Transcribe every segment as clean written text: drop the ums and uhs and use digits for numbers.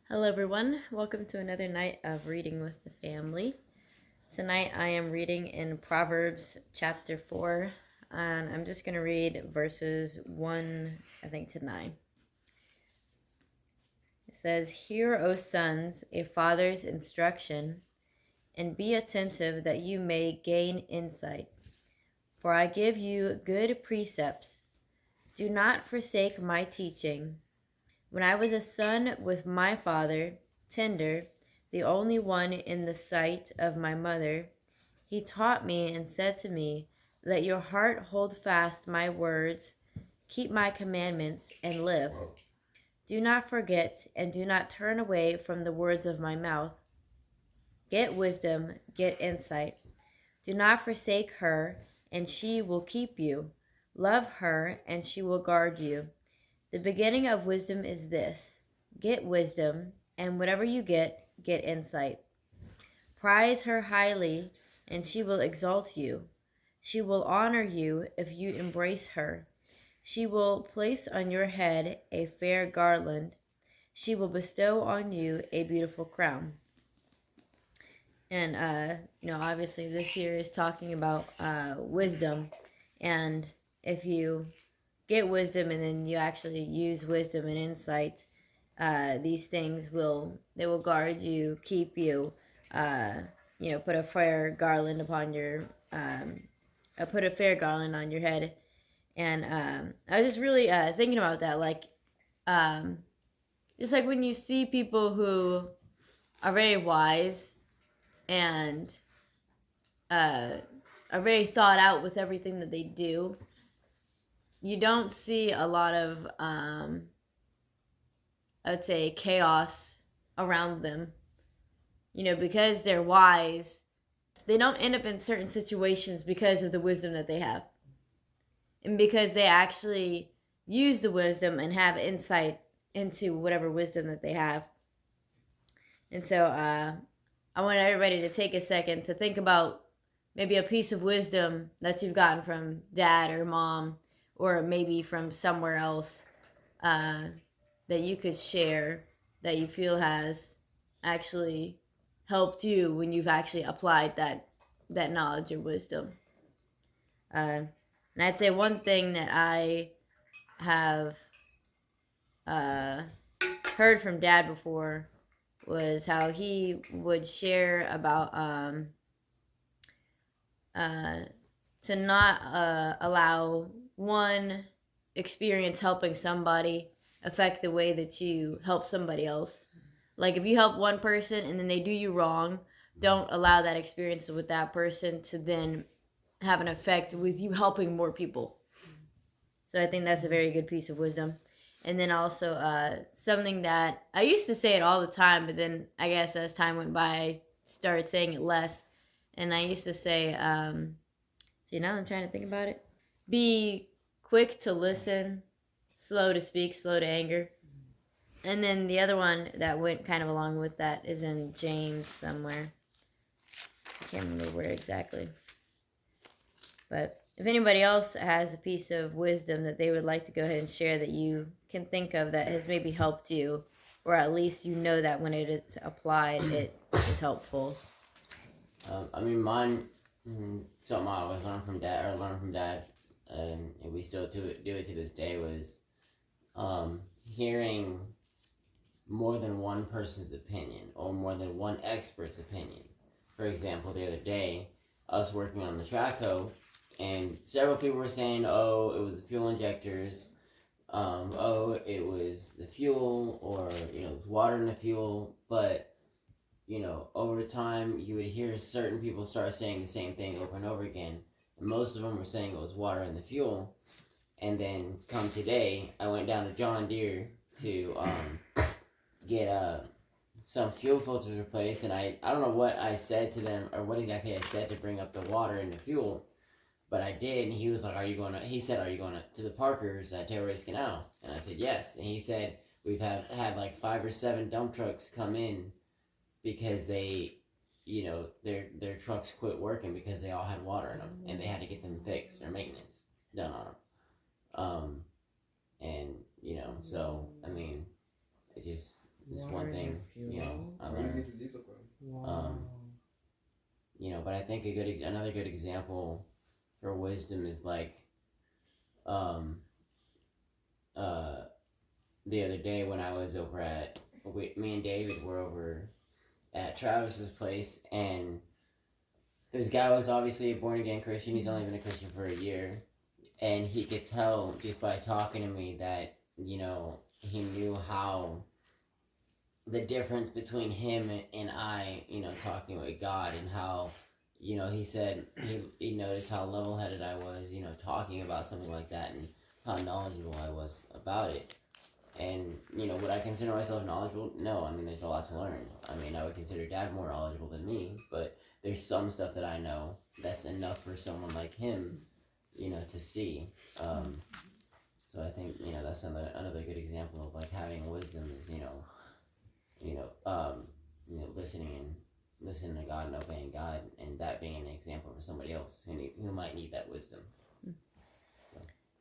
Hello, everyone. Welcome to another night of reading with the family. Tonight I am reading in Proverbs chapter 4, and I'm just going to read verses 1, to 9. It says, "Hear, O sons, a father's instruction, and be attentive that you may gain insight. For I give you good precepts. Do not forsake my teaching. When I was a son with my father, tender, the only one in the sight of my mother, he taught me and said to me, let your heart hold fast my words, keep my commandments, and live. Do not forget and do not turn away from the words of my mouth. Get wisdom, get insight. Do not forsake her, and she will keep you. Love her, and she will guard you. The beginning of wisdom is this: get wisdom, and whatever you get insight. Prize her highly, and she will exalt you. She will honor you if you embrace her. She will place on your head a fair garland. She will bestow on you a beautiful crown. And, obviously this here is talking about wisdom. And if you get wisdom and then you actually use wisdom and insight, these things will guard you, keep you, put a fair garland upon your put a fair garland on your head. And I was just really thinking about that, like just like when you see people who are very wise and are very thought out with everything that they do, you don't see a lot of I would say chaos around them. Because they're wise, they don't end up in certain situations because of the wisdom that they have. And because they actually use the wisdom and have insight into whatever wisdom that they have. And so I want everybody to take a second to think about maybe a piece of wisdom that you've gotten from dad or mom, or maybe from somewhere else, that you could share, that you feel has actually helped you when you've actually applied that knowledge or wisdom. And I'd say one thing that I have heard from dad before was how he would share about to not allow one experience helping somebody affect the way that you help somebody else. Like if you help one person and then they do you wrong, don't allow that experience with that person to then have an effect with you helping more people. So I think that's a very good piece of wisdom. And then also something that I used to say it all the time, but then I guess as time went by, I started saying it less. And I used to say, see, now I'm trying to think about it. Be quick to listen, slow to speak, slow to anger. And then the other one that went kind of along with that is in James somewhere. I can't remember where exactly. But if anybody else has a piece of wisdom that they would like to go ahead and share that you can think of that has maybe helped you, or at least you know that when it is applied, it is helpful. Mine, something I always learned from dad, and we still do it to this day, was hearing more than one person's opinion or more than one expert's opinion. For example, the other day, I was working on the traco, and several people were saying, "Oh, it was the fuel injectors. Oh, it was the fuel, or there's water in the fuel." But over time, you would hear certain people start saying the same thing over and over again. And most of them were saying it was water in the fuel. And then come today, I went down to John Deere to get some fuel filters replaced. And I don't know what I said to them, or what exactly I said to bring up the water in the fuel. But I did, and he was like, he said, are you going to the Parkers at Terrace Canal? And I said, yes. And he said, we've had like 5 or 7 dump trucks come in because they, their trucks quit working because they all had water in them, and they had to get them fixed or maintenance done on them. And so I mean, it just is one thing, you know, I learned. You know, but I think another good example for wisdom is like, um, the other day when I was over me and David were over at Travis's place, and this guy was obviously a born again Christian. He's only been a Christian for a year, and he could tell just by talking to me that, you know, he knew how the difference between him and I, you know, talking with God, and how, you know, he said he noticed how level headed I was, you know, talking about something like that, and how knowledgeable I was about it. And, you know, would I consider myself knowledgeable? No, I mean, there's a lot to learn. I mean, I would consider Dad more knowledgeable than me, but there's some stuff that I know that's enough for someone like him, you know, to see. So I think, you know, that's another good example of like having wisdom is, listening to God and obeying God, and that being an example for somebody else who might need that wisdom.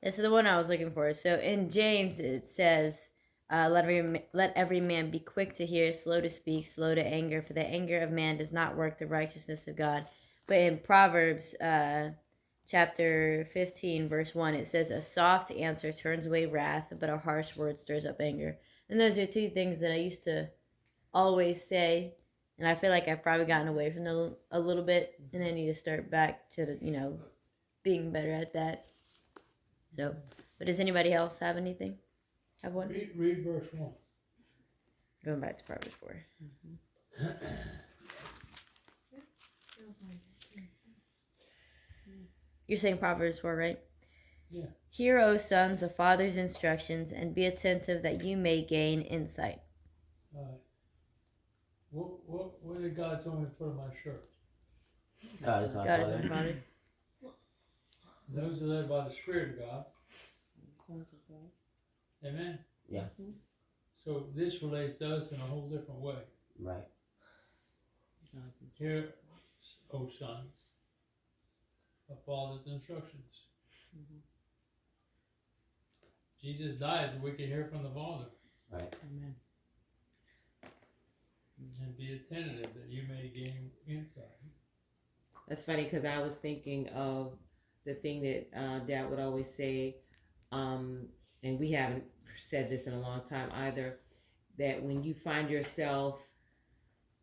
This is the one I was looking for. So in James it says, let every man be quick to hear, slow to speak, slow to anger, for the anger of man does not work the righteousness of God. But in Proverbs chapter 15 verse 1, it says, a soft answer turns away wrath, but a harsh word stirs up anger. And those are two things that I used to always say, and I feel like I've probably gotten away from them a little bit, and I need to start back to being better at that. So, but does anybody else have anything? Have one? Read verse 1. Going back to Proverbs 4. You're saying Proverbs 4, right? Yeah. Hear, O sons, a father's instructions, and be attentive that you may gain insight. What did God tell me to put on my shirt? God is my God Father. is my Father. Those are led by the Spirit of God. Sons of God. Amen? Yeah. So this relates to us in a whole different way. Right. Hear, O sons, a father's instructions. Jesus died so we could hear from the Father. Right. Amen. And be attentive that you may gain insight. That's funny because I was thinking of the thing that Dad would always say, and we haven't said this in a long time either, that when you find yourself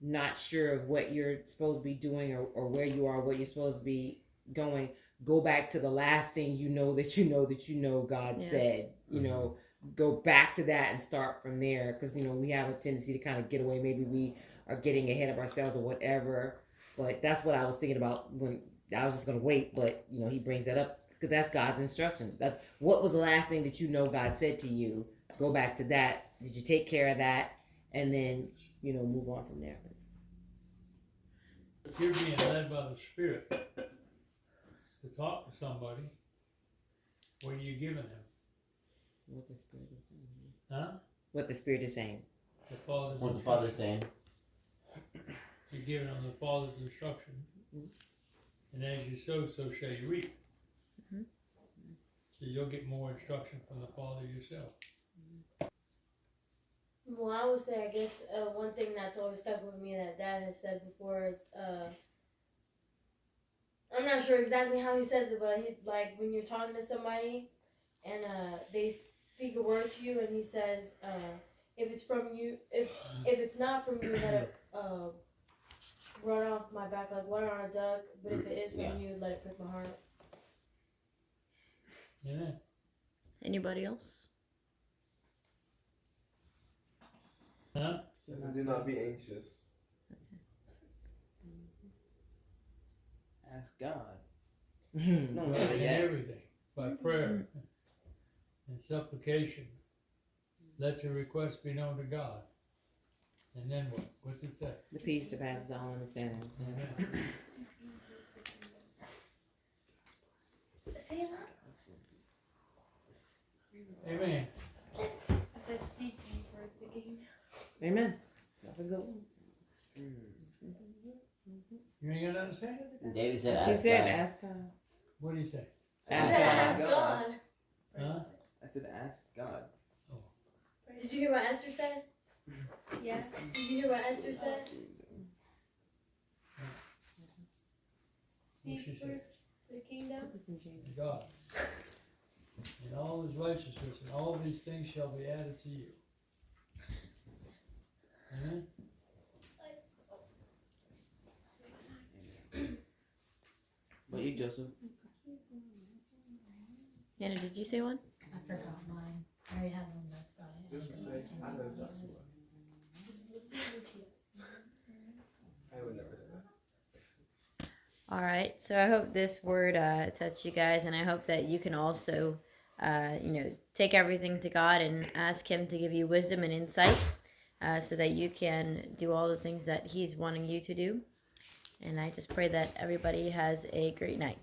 not sure of what you're supposed to be doing or where you are, what you're supposed to be going, go back to the last thing God said. You know, go back to that and start from there, because we have a tendency to kind of get away. Maybe we are getting ahead of ourselves or whatever, but that's what I was thinking about when I was just going to wait, but he brings that up because that's God's instruction. That's what was the last thing that God said to you. Go back to that. Did you take care of that? And then move on from there. If you're being led by the Spirit to talk to somebody, what are you giving them? What the Spirit is saying. Huh? What the Spirit is saying. The Father's What the Father's saying. You're giving them the Father's instruction. And as you sow, so shall you reap. So you'll get more instruction from the Father yourself. Well, I would say, I guess, one thing that's always stuck with me that Dad has said before is, I'm not sure exactly how he says it, but like when you're talking to somebody and they speak a word to you and he says, if it's from you, if it's not from you, let it run off my back like water on a duck, but if it is from you, let it prick my heart. Yeah. Anybody else? Huh? Do not be anxious. Ask God. No, in everything, by prayer and supplication, let your requests be known to God. And then what? What's it say? The peace that passes all understanding. Amen. Say it loud. Amen. I said seek ye first the kingdom. Amen. That's a good one. You ain't got nothing to say? David said, He ask said, God. ask God. What do you say? Ask God. Huh? I said, ask God. Did you hear what Esther said? Yes. Did you hear what Esther said? What'd she Seek say? first the kingdom. And God. And all his righteousness, and all these things shall be added to you. Amen? But you, Joseph. Hannah, did you say one? I forgot mine. I already had one, but I forgot it. Just say, I know Joshua. I would never say that. All right. So I hope this word touched you guys, and I hope that you can also, take everything to God and ask Him to give you wisdom and insight, so that you can do all the things that He's wanting you to do. And I just pray that everybody has a great night.